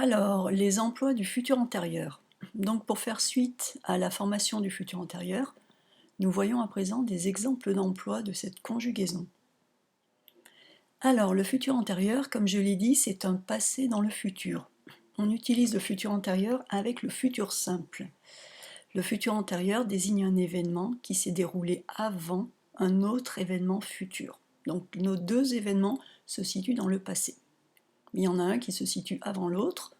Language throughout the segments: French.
Alors, les emplois du futur antérieur. Donc, pour faire suite à la formation du futur antérieur, nous voyons à présent des exemples d'emplois de cette conjugaison. Alors, le futur antérieur, comme je l'ai dit, c'est un passé dans le futur. On utilise le futur antérieur avec le futur simple. Le futur antérieur désigne un événement qui s'est déroulé avant un autre événement futur. Donc, nos deux événements se situent dans le passé. Il y en a un qui se situe avant l'autre.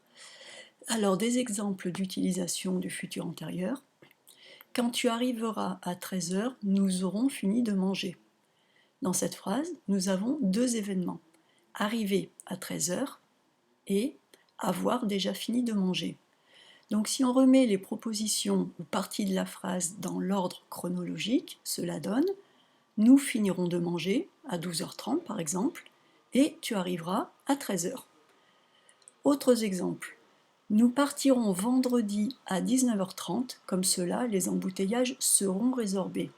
Alors, des exemples d'utilisation du futur antérieur. Quand tu arriveras à 13 heures, nous aurons fini de manger. Dans cette phrase, nous avons deux événements. Arriver à 13 heures et avoir déjà fini de manger. Donc si on remet les propositions ou parties de la phrase dans l'ordre chronologique, cela donne « Nous finirons de manger à 12h30 par exemple, et tu arriveras à 13 heures. Autres exemples. Nous partirons vendredi à 19h30, comme cela les embouteillages seront résorbés.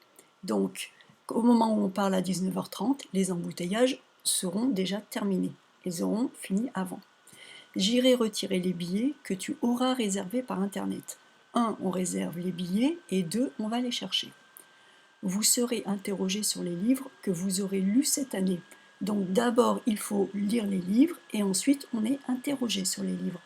Donc, au moment où on parle à 19h30, les embouteillages seront déjà terminés. Ils auront fini avant. J'irai retirer les billets que tu auras réservés par Internet. 1. On réserve les billets et 2. On va les chercher. Vous serez interrogé sur les livres que vous aurez lus cette année. Donc d'abord, il faut lire les livres et ensuite on est interrogé sur les livres.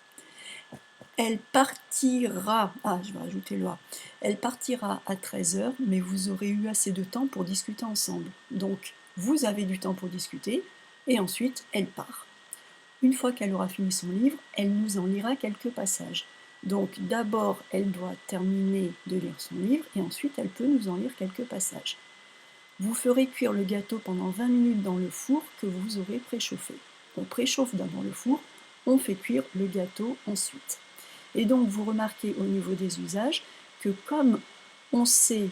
Elle partira, je vais rajouter le A, elle partira à 13 heures, mais vous aurez eu assez de temps pour discuter ensemble. Donc, vous avez du temps pour discuter, et ensuite, elle part. Une fois qu'elle aura fini son livre, elle nous en lira quelques passages. Donc, d'abord, elle doit terminer de lire son livre, et ensuite, elle peut nous en lire quelques passages. Vous ferez cuire le gâteau pendant 20 minutes dans le four que vous aurez préchauffé. On préchauffe d'abord le four, on fait cuire le gâteau ensuite. Et donc, vous remarquez au niveau des usages que comme on sait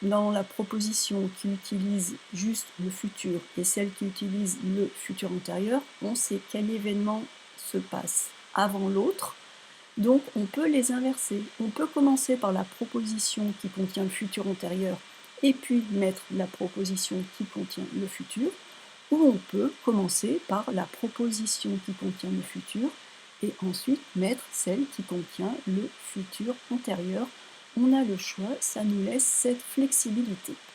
dans la proposition qui utilise juste le futur et celle qui utilise le futur antérieur, on sait quel événement se passe avant l'autre. Donc, on peut les inverser. On peut commencer par la proposition qui contient le futur antérieur et puis mettre la proposition qui contient le futur, ou on peut commencer par la proposition qui contient le futur et ensuite mettre celle qui contient le futur antérieur. On a le choix, ça nous laisse cette flexibilité.